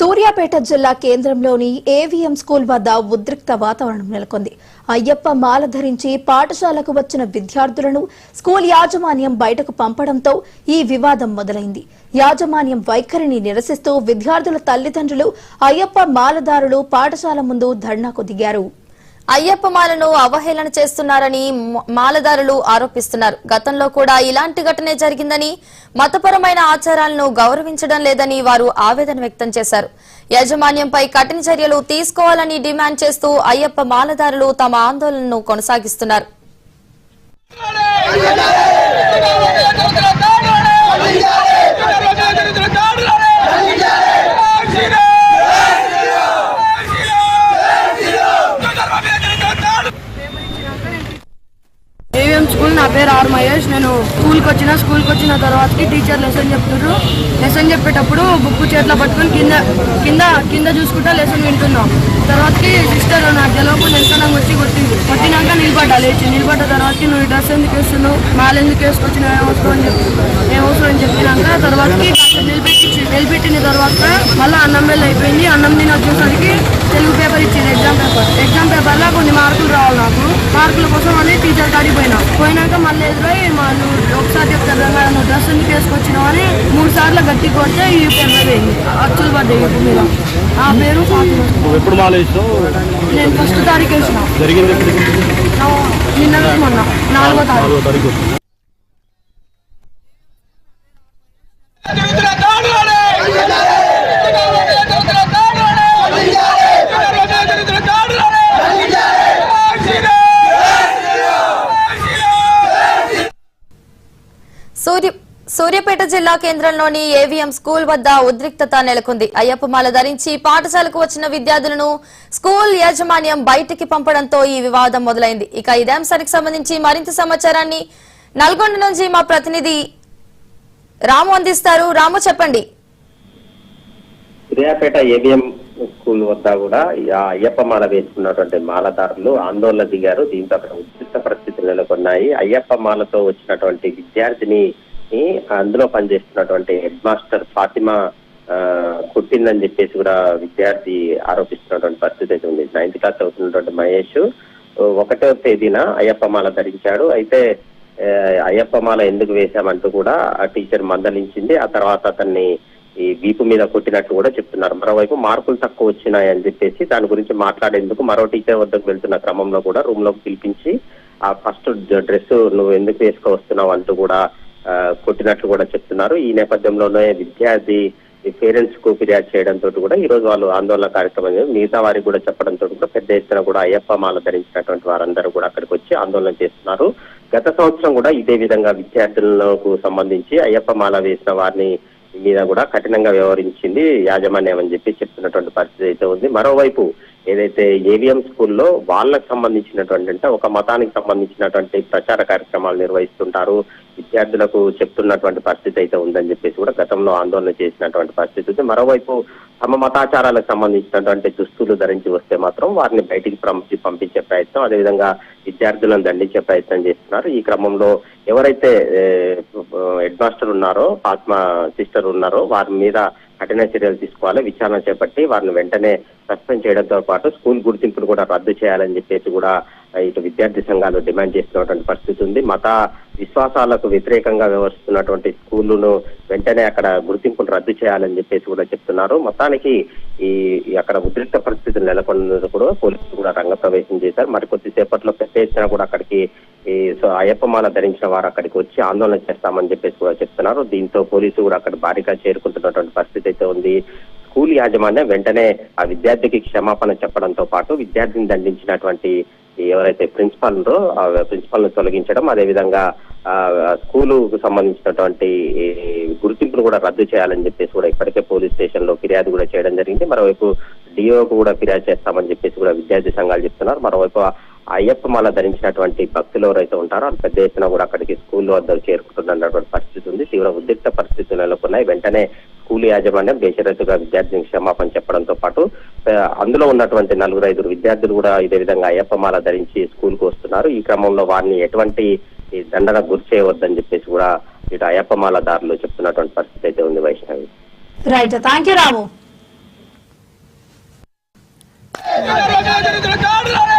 సూర్యాపేట జిల్లా కేంద్రంలోని AVM school వద్ద ఉద్రిక్త వాతావరణం నెలకొంది. అయ్యప్ప మాల ధరించి పాఠశాలకు వచ్చిన విద్యార్థులను స్కూల్ యాజమాన్యం బయటకు పంపడంతో ఈ వివాదం మొదలైంది. యాజమాన్యం వైఖరిని నిరసిస్తూ విద్యార్థుల తల్లిదండ్రులు, అయ్యప్ప మాలదారులు పాఠశాల ముందు ధర్నాకు దిగారు. అయ్యప్ప మాలను అవహేళన చేస్తున్నారని మాలదారులు ఆరోపిస్తున్నారు. గతంలో కూడా ఇలాంటి ఘటనే జరిగిందని, మతపరమైన ఆచారాలను గౌరవించడం లేదని వారు ఆవేదన వ్యక్తం చేశారు. యాజమాన్యంపై కఠిన చర్యలు తీసుకోవాలని డిమాండ్ చేస్తూ అయ్యప్ప మాలదారులు తమ ఆందోళనను కొనసాగిస్తున్నారు. ఏవిఎం స్కూల్, నా పేరు ఆర్ మహేష్. నేను స్కూల్కి వచ్చిన తర్వాతకి టీచర్ లెసన్ చెప్తున్నారు. లెసన్ చెప్పేటప్పుడు బుక్ చేతిలో పట్టుకుని కింద చూసుకుంటా లెసన్ వింటున్నాం. తర్వాతకి సిస్టర్ నాకు గెలవకుండా వెనకనంగా వచ్చి కొట్టినాక నిలబడ్డ తర్వాతకి నువ్వు డ్రెస్ ఎందుకు వేస్తున్నావు, మాల ఎందుకు వేసుకొచ్చిన ఏమవసరం అని చెప్పినాక తర్వాతకి నిలబెట్టిన తర్వాత మళ్ళీ అన్నం బెల్ అయిపోయింది. అన్నం తిని వచ్చేసరికి తెలుగు పేపర్ ఇచ్చింది, ఎగ్జామ్ పేపర్లో కొన్ని మార్కులు రావాలి. నాకు మార్కుల కోసం అని టీచర్ కాడికి పోయినాక మళ్ళీ ఎదురై నువ్వు ఒకసారి చెప్తారు నువ్వు డ్రెస్ ఎందుకు వేసుకొచ్చినావు అని 3 సార్లు గట్టి కొడితే ఈ పేపర్ పోయింది, అచ్చులు పడ్డాయి మీద. నా పేరు నేను 1వ తారీఖు వేసిన, నిన్న మొన్న 4వ తారీఖు. సూర్యాపేట జిల్లా కేంద్రంలోని ఏవిఎం స్కూల్ వద్ద ఉద్రిక్తత నెలకొంది. అయ్యప్ప మాల ధరించి పాఠశాలకు వచ్చిన విద్యార్థులను స్కూల్ యాజమాన్యం బయటికి పంపడంతో ఈ వివాదం మొదలైంది. ఇక ఇదే అంశానికి సంబంధించి మరింత సమాచారాన్ని నల్గొండ నుంచి మా ప్రతినిధి రాము అందిస్తారు. రాము, చెప్పండి. సూర్యాపేట ఏవిఎం స్కూల్ వద్ద కూడా అయ్యప్ప మాల వేసుకున్నటువంటి మాలదారులు ఆందోళన దిగారు. దీంతో అక్కడ ఉద్రిక్త పరిస్థితులు నెలకొన్నాయి. అయ్యప్ప మాలతో వచ్చినటువంటి విద్యార్థిని అందులో పనిచేస్తున్నటువంటి హెడ్ మాస్టర్ ఫాతిమా కొట్టిందని చెప్పేసి కూడా విద్యార్థి ఆరోపిస్తున్నటువంటి పరిస్థితి అయితే ఉంది. 9th క్లాస్ చదువుతున్నటువంటి మహేష్ 1వ తేదీన అయ్యప్ప మాల ధరించాడు. అయితే అయ్యప్ప మాల ఎందుకు వేశామంటూ కూడా ఆ టీచర్ మందలించింది. ఆ తర్వాత అతన్ని ఈ వీపు మీద కొట్టినట్లు కూడా చెప్తున్నారు. మరోవైపు మార్కులు తక్కువ వచ్చినాయని చెప్పేసి దాని గురించి మాట్లాడేందుకు మరో టీచర్ వద్దకు వెళ్తున్న క్రమంలో కూడా రూమ్ లోకి పిలిపించి ఆ ఫస్ట్ డ్రెస్ నువ్వు ఎందుకు వేసుకొస్తున్నావు అంటూ కూడా కొట్టినట్లు కూడా చెప్తున్నారు. ఈ నేపథ్యంలోనే విద్యార్థి పేరెంట్స్ కు ఫిర్యాదు చేయడంతో కూడా ఈ రోజు వాళ్ళు ఆందోళన కార్యక్రమం మిగతా వారికి కూడా చెప్పడంతో కూడా పెద్ద ఎత్తున కూడా అయ్యప్ప మాల ధరించినటువంటి వారందరూ కూడా అక్కడికి వచ్చి ఆందోళన చేస్తున్నారు. గత సంవత్సరం కూడా ఇదే విధంగా విద్యార్థులకు సంబంధించి అయ్యప్ప మాల వేసిన వారిని మీద కూడా కఠినంగా వ్యవహరించింది యాజమాన్యం అని చెప్పి చెప్తున్నటువంటి పరిస్థితి అయితే ఉంది. మరోవైపు ఏదైతే ఏవిఎం స్కూల్లో వాళ్ళకు సంబంధించినటువంటి అంటే ఒక మతానికి సంబంధించినటువంటి ప్రచార కార్యక్రమాలు నిర్వహిస్తుంటారు, విద్యార్థులకు చెప్తున్నటువంటి పరిస్థితి అయితే ఉందని చెప్పేసి కూడా గతంలో ఆందోళన చేసినటువంటి పరిస్థితి ఉంది. మరోవైపు తమ మతాచారాలకు సంబంధించినటువంటి దుస్తులు ధరించి వస్తే మాత్రం వారిని బయటికి పంపించే ప్రయత్నం, అదేవిధంగా విద్యార్థులను దండించే ప్రయత్నం చేస్తున్నారు. ఈ క్రమంలో ఎవరైతే హెడ్ మాస్టర్ ఉన్నారో, ఫాతిమా సిస్టర్ ఉన్నారో వారి మీద కఠిన చర్యలు తీసుకోవాలి, విచారణ చేపట్టి వారిని వెంటనే సస్పెండ్ చేయడంతో పాటు స్కూల్ గుర్తింపును కూడా రద్దు చేయాలని చెప్పేసి కూడా ఇటు విద్యార్థి సంఘాలు డిమాండ్ చేస్తున్నటువంటి పరిస్థితి ఉంది. మత విశ్వాసాలకు వ్యతిరేకంగా వ్యవహరిస్తున్నటువంటి స్కూళ్లను వెంటనే అక్కడ గుర్తింపును రద్దు చేయాలని చెప్పేసి కూడా చెప్తున్నారు. మొత్తానికి ఈ అక్కడ ఉద్రిక్త పరిస్థితులు నెలకొన్నది కూడా పోలీసులు కూడా రంగప్రవేశం చేశారు. మరి కొద్దిసేపట్లో పెద్ద ఎత్తున కూడా అక్కడికి అయ్యప్ప మాల ధరించిన వారు అక్కడికి వచ్చి ఆందోళన చేస్తామని చెప్పేసి కూడా చెప్తున్నారు. దీంతో పోలీసులు కూడా అక్కడ భారీగా చేరుకుంటున్నటువంటి పరిస్థితి అయితే ఉంది. స్కూల్ యాజమాన్యం వెంటనే ఆ విద్యార్థికి క్షమాపణ చెప్పడంతో పాటు విద్యార్థిని దండించినటువంటి ఎవరైతే ప్రిన్సిపాల్ ఉందో ఆ ప్రిన్సిపాల్ ను తొలగించడం, అదేవిధంగా స్కూలుకు సంబంధించినటువంటి గుర్తింపును కూడా రద్దు చేయాలని చెప్పేసి కూడా ఇప్పటికే పోలీస్ స్టేషన్ లో ఫిర్యాదు కూడా చేయడం జరిగింది. మరోవైపు డిఓకు కూడా ఫిర్యాదు చేస్తామని చెప్పేసి కూడా విద్యార్థి సంఘాలు చెప్తున్నారు. మరోవైపు అయ్యప్ప మాల ధరించినటువంటి భక్తులు ఎవరైతే ఉంటారో అది పెద్ద ఎత్తున కూడా అక్కడికి స్కూల్ వద్ద చేరుకుంటున్నటువంటి పరిస్థితి ఉంది. తీవ్ర ఉద్రిక్త పరిస్థితులు నెలకొన్నాయి. వెంటనే స్కూల్ యాజమాన్యం బేషరతుగా విద్యార్థిని క్షమాపణ చెప్పడంతో పాటు అందులో ఉన్నటువంటి 4-5 విద్యార్థులు కూడా ఇదే విధంగా అయ్యప్ప మాల ధరించి స్కూల్ కు వస్తున్నారు. ఈ క్రమంలో వారిని ఎటువంటి దండన గురి చేయవద్దని చెప్పేసి కూడా ఇటు అయ్యప్ప మాలదారులు చెప్తున్నటువంటి పరిస్థితి అయితే ఉంది. వైష్ణవి, రైట్, థాంక్యూ రాము. రోజున జరుగుతున్న దాడులను